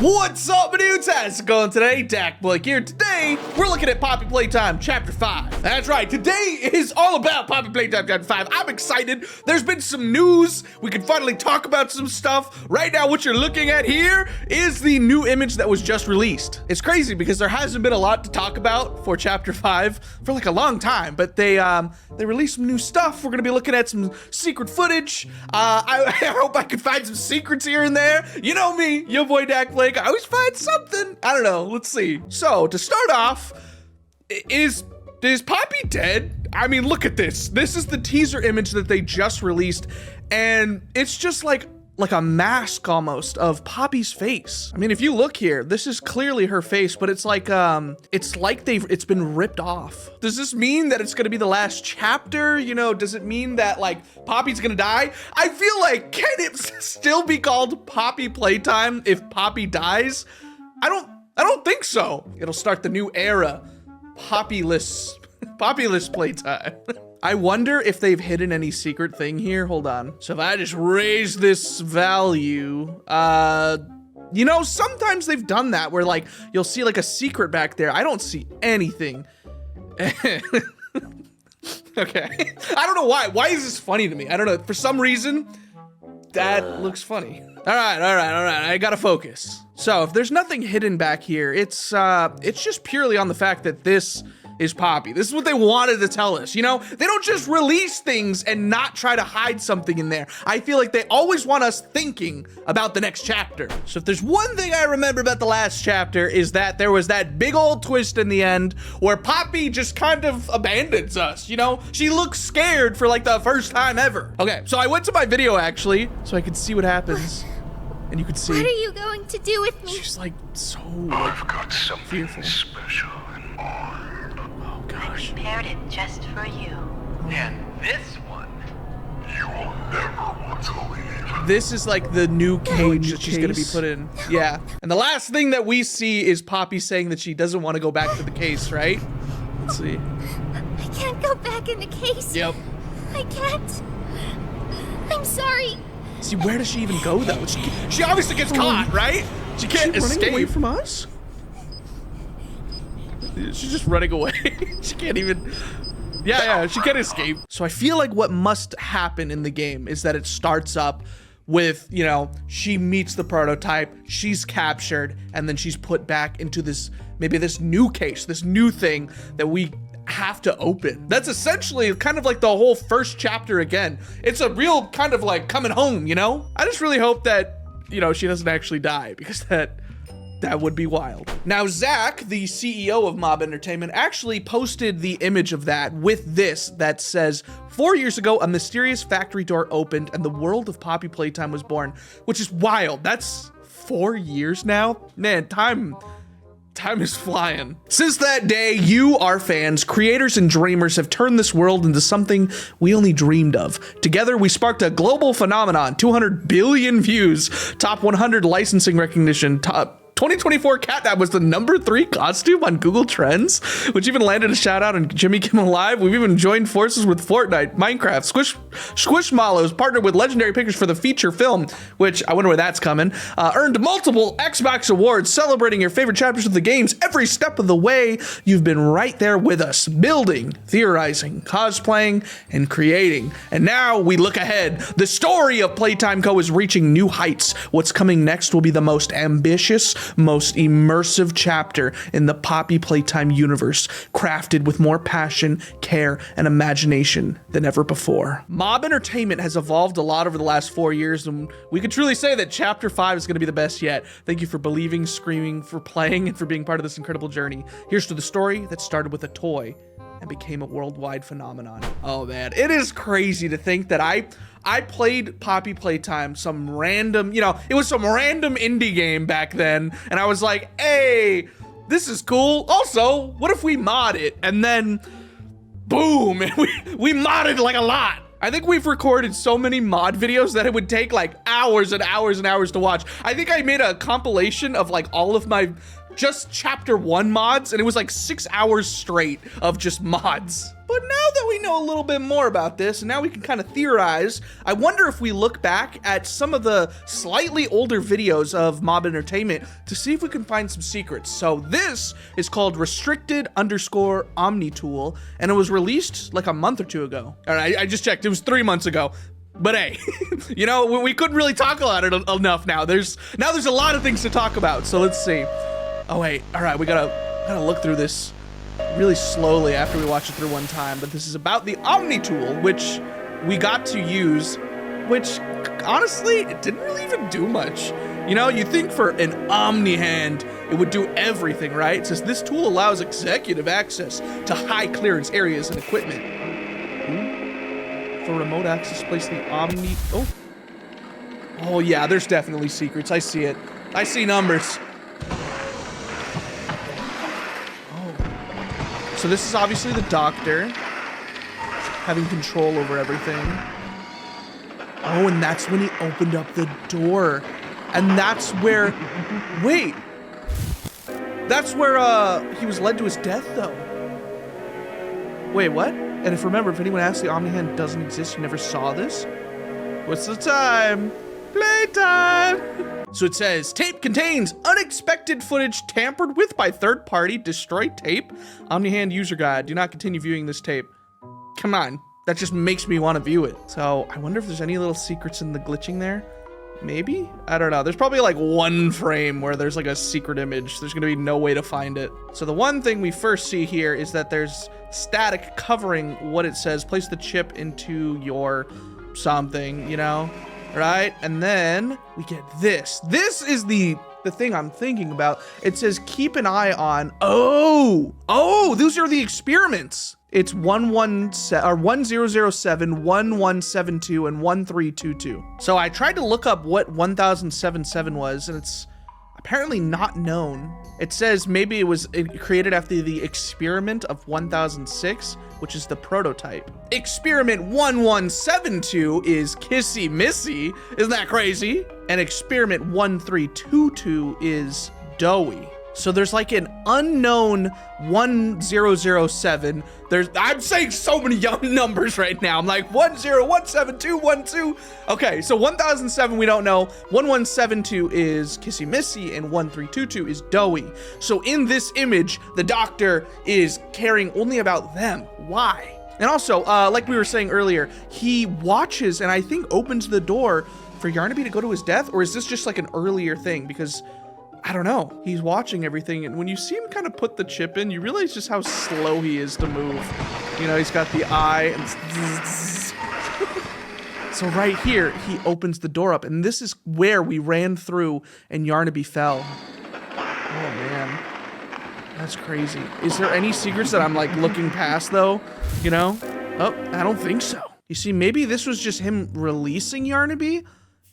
What's up, dudes? How's it going today? dakblake here. Today, we're looking at Poppy Playtime Chapter 5. That's right, today is all about Poppy Playtime Chapter 5. I'm excited. There's been some news. We can finally talk about some stuff. Right now, what you're looking at here is the new image that was just released. It's crazy because there hasn't been a lot to talk about for Chapter 5 for like a long time, but they released some new stuff. We're gonna be looking at some secret footage. I hope I can find some secrets here and there. You know me, your boy dakblake. I always find something. I don't know. Let's see. So to start off, is Poppy dead? I mean, look at this. This is the teaser image that they just released, and it's just like a mask almost of Poppy's face. I mean, if you look here, this is clearly her face, but it's like it's been ripped off. Does this mean that it's gonna be the last chapter? You know, does it mean that like Poppy's gonna die? I feel like, can it still be called Poppy Playtime if Poppy dies? I don't think so. It'll start the new era, Poppyless Playtime. I wonder if they've hidden any secret thing here. Hold on. So if I just raise this value, you know, sometimes they've done that where like, you'll see like a secret back there. I don't see anything. Okay. I don't know why. Why is this funny to me? I don't know. For some reason, that looks funny. All right. I gotta focus. So if there's nothing hidden back here, it's just purely on the fact that this is Poppy. This is what they wanted to tell us, you know? They don't just release things and not try to hide something in there. I feel like they always want us thinking about the next chapter. So if there's one thing I remember about the last chapter is that there was that big old twist in the end where Poppy just kind of abandons us, you know? She looks scared for like the first time ever. Okay, so I went to my video actually, so I could see what happens. And you could see. What are you going to do with me? She's like so I've got something fearful. special in mind. I prepared it just for you. And this one, you will never want to leave. This is like the new cage that she's gonna be put in. Yeah. And the last thing that we see is Poppy saying that she doesn't want to go back to the case, right? Let's see. I can't go back in the case. Yep. I can't. I'm sorry. See, where does she even go though? She obviously gets caught, right? She can't escape. Running away from us? She's just running away. She can't even. Yeah, she can't escape. So I feel like what must happen in the game is that it starts up with, you know, she meets the prototype, she's captured, and then she's put back into this, maybe this new case, this new thing that we have to open. That's essentially kind of like the whole first chapter again. It's a real kind of like coming home, you know? I just really hope that, you know, she doesn't actually die, because that would be wild. Now, Zach, the CEO of Mob Entertainment, actually posted the image of that with this that says, 4 years ago, a mysterious factory door opened and the world of Poppy Playtime was born, which is wild. That's 4 years now? Man, time is flying. Since that day, you, our fans, creators and dreamers, have turned this world into something we only dreamed of. Together, we sparked a global phenomenon, 200 billion views, top 100 licensing recognition, top 2024 Catnap was the #3 costume on Google Trends, which even landed a shout out on Jimmy Kimmel Live. We've even joined forces with Fortnite, Minecraft, Squishmallows, partnered with Legendary Pictures for the feature film, which I wonder where that's coming, earned multiple Xbox awards, celebrating your favorite chapters of the games every step of the way. You've been right there with us, building, theorizing, cosplaying, and creating. And now we look ahead. The story of Playtime Co. is reaching new heights. What's coming next will be the most ambitious, most immersive chapter in the Poppy Playtime universe, crafted with more passion, care, and imagination than ever before. Mob Entertainment has evolved a lot over the last 4 years, and we could truly say that Chapter 5 is going to be the best yet. Thank you for believing, screaming, for playing, and for being part of this incredible journey. Here's to the story that started with a toy and became a worldwide phenomenon. Oh man, it is crazy to think that I played Poppy Playtime, some random, you know, it was some random indie game back then, and I was like, hey, this is cool. Also, what if we mod it? And then, boom, we modded like a lot. I think we've recorded so many mod videos that it would take like hours and hours and hours to watch. I think I made a compilation of like all of my just chapter 1 mods, and it was like 6 hours straight of just mods. But now that we know a little bit more about this, and now we can kind of theorize, I wonder if we look back at some of the slightly older videos of Mob Entertainment to see if we can find some secrets. So this is called restricted_omni tool, and it was released like a month or two ago. All right, I just checked, it was 3 months ago. But hey, you know, we couldn't really talk about it enough now. There's a lot of things to talk about, so let's see. Oh wait, all right, we gotta look through this really slowly after we watch it through one time, but this is about the Omni tool, which we got to use, which honestly, it didn't really even do much. You know, you think for an Omni hand, it would do everything, right? It says this tool allows executive access to high clearance areas and equipment. Ooh. For remote access, place the Omni, oh yeah, there's definitely secrets, I see it. I see numbers. So this is obviously the doctor having control over everything. Oh, and that's when he opened up the door. And that's where, wait. That's where he was led to his death though. Wait, what? And if anyone asks, the Omni hand doesn't exist, you never saw this? What's the time? Playtime! So it says, tape contains unexpected footage tampered with by third party, destroy tape. OmniHand user guide, do not continue viewing this tape. Come on, that just makes me want to view it. So I wonder if there's any little secrets in the glitching there. Maybe? I don't know. There's probably like one frame where there's like a secret image. There's gonna be no way to find it. So the one thing we first see here is that there's static covering what it says. Place the chip into your something, you know? Right? And then we get this. This is the thing I'm thinking about. It says keep an eye on. Oh, those are the experiments. It's 1007, 1172, and 1322. So I tried to look up what 1077 was, and it's apparently not known. It says maybe it was created after the experiment of 1006, which is the prototype. Experiment 1172 is Kissy Missy. Isn't that crazy? And experiment 1322 is Doughy. So there's like an unknown 1007. I'm saying so many young numbers right now. I'm like 1017212. Okay, so 1007 we don't know. 1172 is Kissy Missy, and 1322 is Doughy. So in this image, the doctor is caring only about them. Why? And also, like we were saying earlier, he watches and I think opens the door for Yarnaby to go to his death, or is this just like an earlier thing? Because I don't know, he's watching everything, and when you see him kind of put the chip in, you realize just how slow he is to move. You know, he's got the eye, and so right here, he opens the door up, and this is where we ran through and Yarnaby fell. Oh man, that's crazy. Is there any secrets that I'm like looking past though? You know? Oh, I don't think so. You see, maybe this was just him releasing Yarnaby?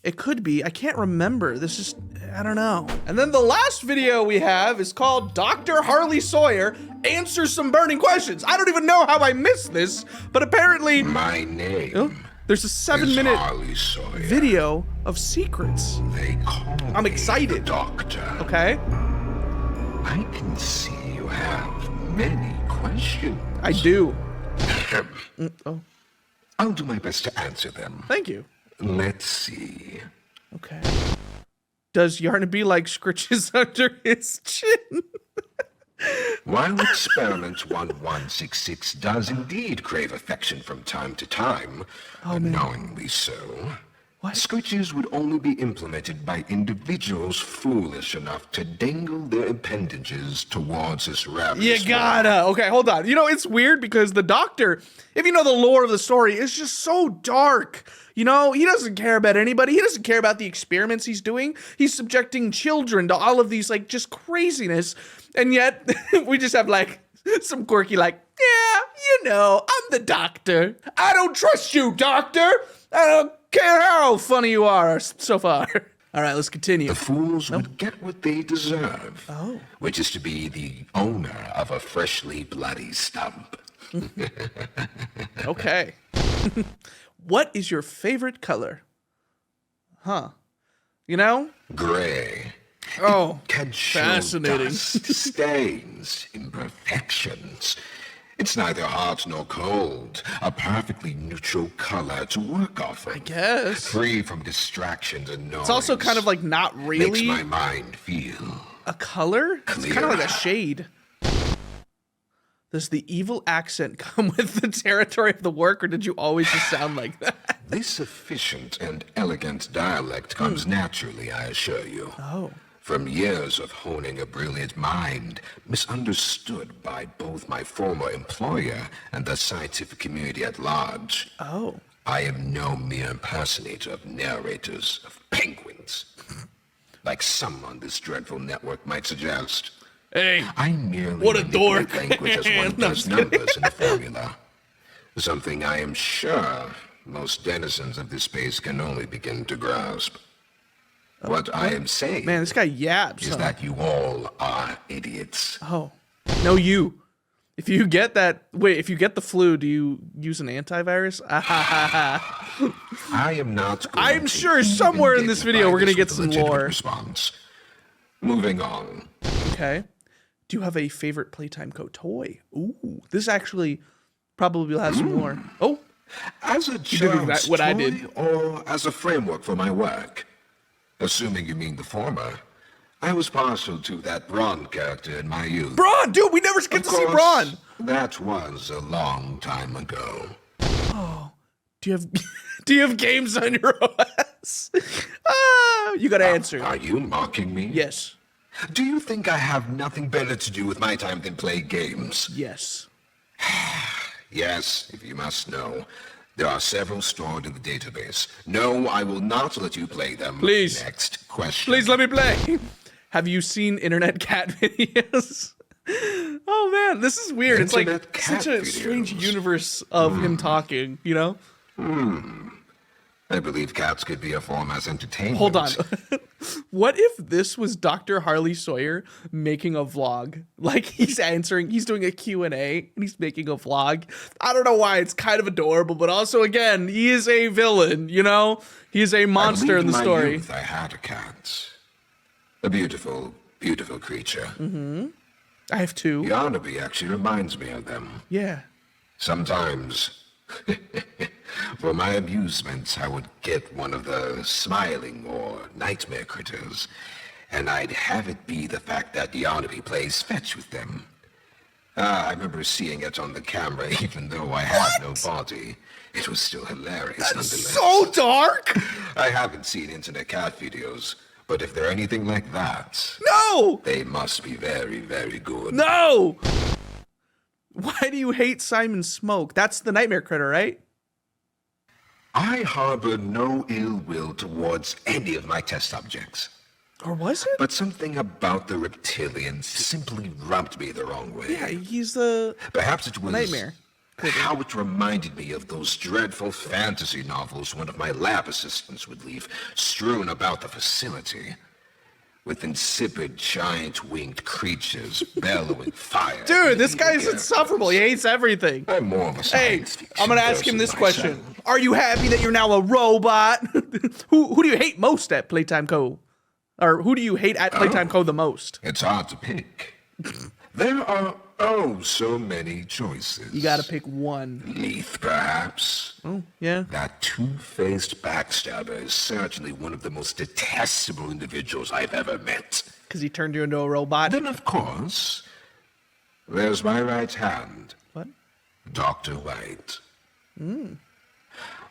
It could be, I can't remember. This is, I don't know. And then the last video we have is called Dr. Harley Sawyer Answers Some Burning Questions. I don't even know how I missed this, but apparently— My name— oh, there's a 7-minute Harley Sawyer. Video of secrets. They call I'm me excited. the Doctor. Okay. I can see you have many questions. I do. Oh, I'll do my best to answer them. thank you. Let's see. Okay. Does Yarnaby like scritches under his chin? While experiment 1166 does indeed crave affection from time to time, unknowingly so, What? scritches would only be implemented by individuals foolish enough to dangle their appendages towards his ravenous You gotta. Okay, hold on. You know, it's weird because the doctor, if you know the lore of the story, is just so dark. You know, he doesn't care about anybody. He doesn't care about the experiments he's doing. He's subjecting children to all of these, like, just craziness. And yet, we just have, like, some quirky, like, yeah, you know, I'm the doctor. I don't trust you, doctor. I don't care how funny you are so far. All right, let's continue. The fools would get what they deserve, Oh. which is to be the owner of a freshly bloody stump. Okay. What is your favorite color? Huh. You know? Gray. Oh, Can show fascinating. dust, stains, imperfections, It's neither hot nor cold, a perfectly neutral color to work off of. I guess. Free from distractions and noise. It's also kind of like not really Makes my mind feel a color. It's kind of like a clearer. shade. Does the evil accent come with the territory of the work, or did you always just sound like that? This efficient and elegant dialect comes naturally, I assure you. Oh. From years of honing a brilliant mind, misunderstood by both my former employer and the scientific community at large. Oh. I am no mere impersonator of narrators of penguins, like some on this dreadful network might suggest. Hey. I merely What a manipulate dork. language as one No, I'm does just kidding. numbers in a formula. Something I am sure most denizens of this space can only begin to grasp. What I am saying Man, this guy yaps. is Huh? that you all are idiots. Oh. No, you. If you get that, wait, if you get the flu, do you use an antivirus? I am not going I'm to sure somewhere in this dignify video we're gonna this get with a some legitimate lore. response. Moving on. Okay. Do you have a favorite Playtime Co. toy? Ooh, this actually probably will have some more. Oh, As a did child's what toy I did. or as a framework for my work? Assuming you mean the former, I was partial to that Braun character in my youth. Braun, dude, we never get Of to see course, Braun. that was a long time ago. Do you have do you have games on your OS? You gotta answer. Are you mocking me? Yes. Do you think I have nothing better to do with my time than play games? Yes. Yes, if you must know. There are several stored in the database. No, I will not let you play them. Please. Next question. Please let me play. Have you seen internet cat videos? Oh man, this is weird. It's like Internet cat such a strange videos. universe of him talking, you know? I believe cats could be a form as entertainment. Hold on. What if this was Dr. Harley Sawyer making a vlog? Like he's doing a Q&A and he's making a vlog. I don't know why, it's kind of adorable, but also again, he is a villain, you know? He is a monster in the my story. Youth, I had a cat. A beautiful, beautiful creature. I have two. Yarnaby actually reminds me of them. Yeah. Sometimes, for my amusement, I would get one of the smiling or nightmare critters, and I'd have it be the fact that Yarnaby plays fetch with them. I remember seeing it on the camera, even though I had no body. It was still hilarious nonetheless. So dark. I haven't seen internet cat videos, but if they're anything like that, No. they must be very, very good. No. Why do you hate Simon Smoke? That's the nightmare critter, right? I harbor no ill will towards any of my test subjects. Or was it? But something about the reptilian simply rubbed me the wrong way. Yeah, he's the Perhaps it was nightmare. how it reminded me of those dreadful fantasy novels one of my lab assistants would leave strewn about the facility, with insipid giant-winged creatures bellowing fire. Dude, this evil guy's characters. insufferable. He hates everything. I'm more of a Hey, science fiction I'm gonna ask him person this myself. question. Are you happy that you're now a robot? Who do you hate most at Playtime Co? Or who do you hate at Playtime Co the most? It's hard to pick. There are oh so many choices. You gotta pick one. Leith, perhaps. Oh, yeah. That two-faced backstabber is certainly one of the most detestable individuals I've ever met. Because he turned you into a robot. Then, of course, there's my right hand, What? Dr. White.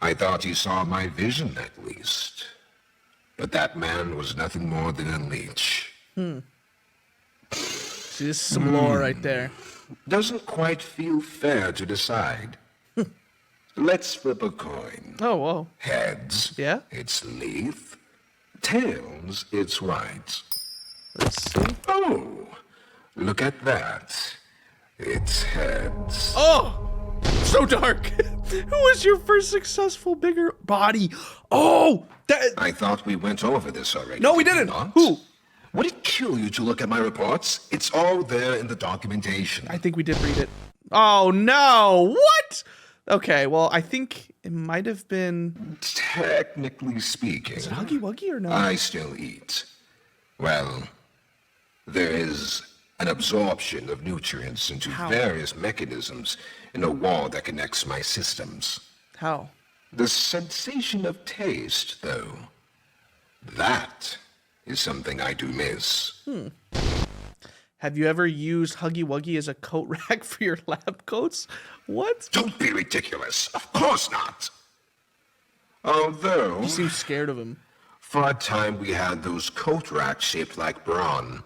I thought he saw my vision, at least. But that man was nothing more than a leech. See, this is some lore right there. Doesn't quite feel fair to decide. Let's flip a coin. Oh, whoa. Heads, Yeah? it's Leith. Tails, it's White. Let's see. Oh, look at that. It's heads. Oh! So dark. Who was your first successful bigger body? Oh! That. I thought we went over this already. No, we did didn't. not? Who? Would it kill you to look at my reports? It's all there in the documentation. I think we did read it. Oh, no. What? Okay, well, I think it might have been. Technically speaking, Is it Huggy Wuggy or no? I still eat. Well, there is an absorption of nutrients into various mechanisms in a wall that connects my systems. How? The sensation of taste, though, that is something I do miss. Have you ever used Huggy Wuggy as a coat rack for your lab coats? What? Don't be ridiculous. Of course not. Although, You seem scared of him. for a time we had those coat racks shaped like brawn.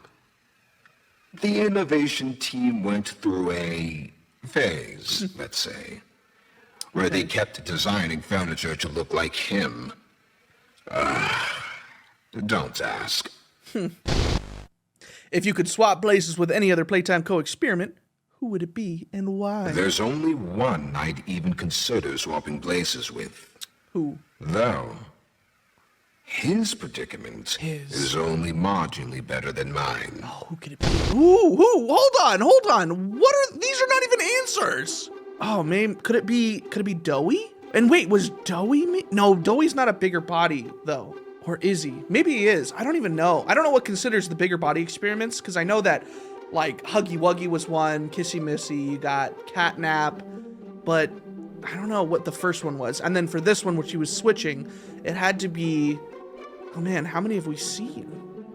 The innovation team went through a phase, let's say, where they kept designing furniture to look like him. Don't ask. If you could swap places with any other Playtime Co-experiment, who would it be and why? There's only one I'd even consider swapping places with. Who? Though, his predicament is only marginally better than mine. Oh, who could it be? Ooh, hold on. What are these? Are not even answers. Oh man, could it be Doughy? And wait, was Doughy? No, Doughy's not a bigger body though. Or is he? Maybe he is. I don't even know. I don't know what considers the bigger body experiments, because I know that like Huggy Wuggy was one, Kissy Missy, you got Catnap, but I don't know what the first one was. And then for this one, which he was switching, it had to be, oh man, how many have we seen?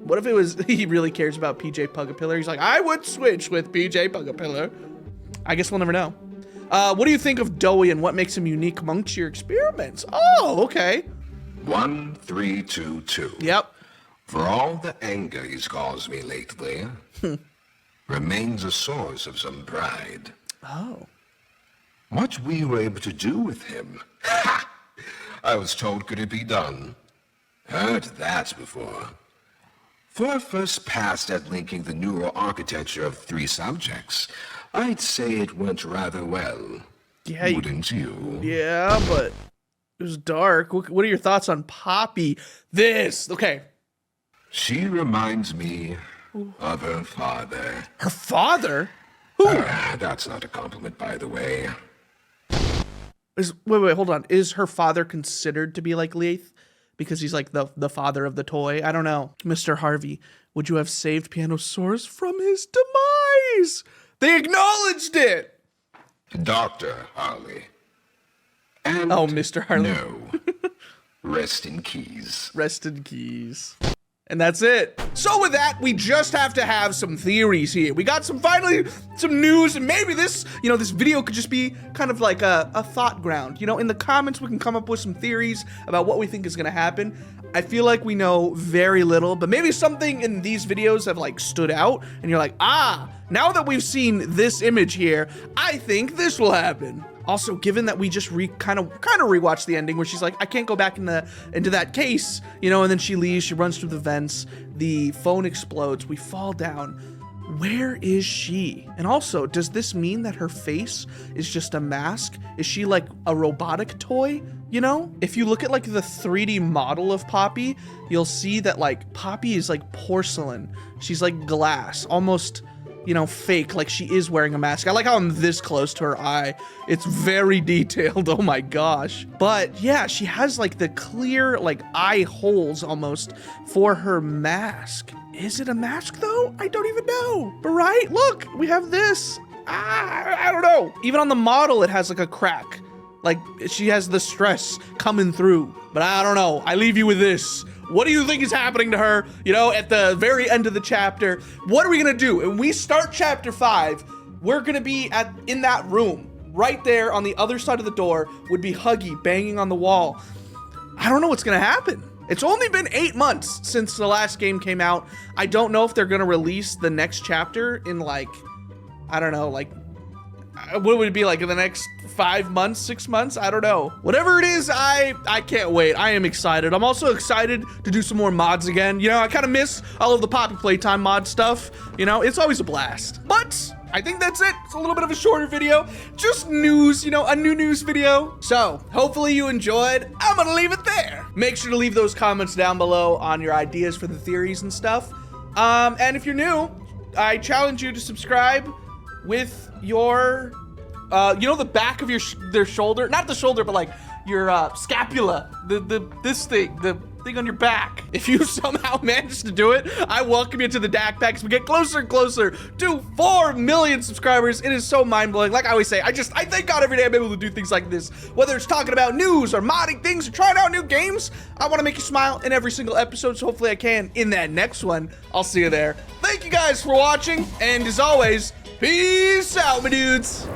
What if it was, he really cares about PJ Pugapillar? He's like, I would switch with PJ Pugapillar. I guess we'll never know. What do you think of Doughy and what makes him unique amongst your experiments? Oh, okay. 1, 3, 2, 2. Yep. For all the anger he's caused me lately, remains a source of some pride. Oh. What we were able to do with him, ha! I was told could it be done. Heard that before. For a first pass at linking the neural architecture of 3 subjects, I'd say it went rather well. Yeah, wouldn't you? Yeah, but it was dark. What are your thoughts on Poppy? Okay. She reminds me of her father. Her father? Who? That's not a compliment, by the way. Wait, hold on. Is her father considered to be like Leith? Because he's like the father of the toy? I don't know. Mr. Harvey, would you have saved Pianosaurus from his demise? They acknowledged it! Dr. Harley. And oh, Mr. Harley. No. Rest in keys. Rest in keys. And that's it. So with that, we just have to have some theories here. We got finally some news, and maybe this video could just be kind of like a thought ground. In the comments, we can come up with some theories about what we think is gonna happen. I feel like we know very little, but maybe something in these videos have like stood out, and you're like, now that we've seen this image here, I think this will happen. Also, given that we just kind of rewatched the ending where she's like, I can't go back into that case, and then she leaves, she runs through the vents, the phone explodes, we fall down. Where is she? And also, does this mean that her face is just a mask? Is she like a robotic toy? If you look at like the 3D model of Poppy, you'll see that like Poppy is like porcelain. She's like glass, almost fake, like she is wearing a mask. I like how I'm this close to her eye. It's very detailed, oh my gosh. But yeah, she has like the clear like eye holes almost for her mask. Is it a mask though? I don't even know. But right, look, we have this. I don't know. Even on the model, it has like a crack. Like she has the stress coming through, but I don't know. I leave you with this. What do you think is happening to her, at the very end of the chapter? What are we gonna do? When we start chapter 5, we're gonna be in that room. Right there on the other side of the door would be Huggy banging on the wall. I don't know what's gonna happen. It's only been 8 months since the last game came out. I don't know if they're gonna release the next chapter in like, I don't know, like, what would it be like in the next 5 months, 6 months? I don't know. Whatever it is, I can't wait. I am excited. I'm also excited to do some more mods again. I kind of miss all of the Poppy Playtime mod stuff. It's always a blast. But I think that's it. It's a little bit of a shorter video. Just news, a new news video. So hopefully you enjoyed. I'm gonna leave it there. Make sure to leave those comments down below on your ideas for the theories and stuff. And if you're new, I challenge you to subscribe with your the back of their shoulder, not the shoulder, but like your scapula, this thing, thing on your back. If you somehow manage to do it, I welcome you to the Dak Pack as we get closer and closer to 4 million subscribers. It is so mind-blowing. Like I always say, I thank God every day I'm able to do things like this. Whether it's talking about news or modding things or trying out new games, I want to make you smile in every single episode, so hopefully I can in that next one. I'll see you there. Thank you guys for watching, and as always, peace out, my dudes.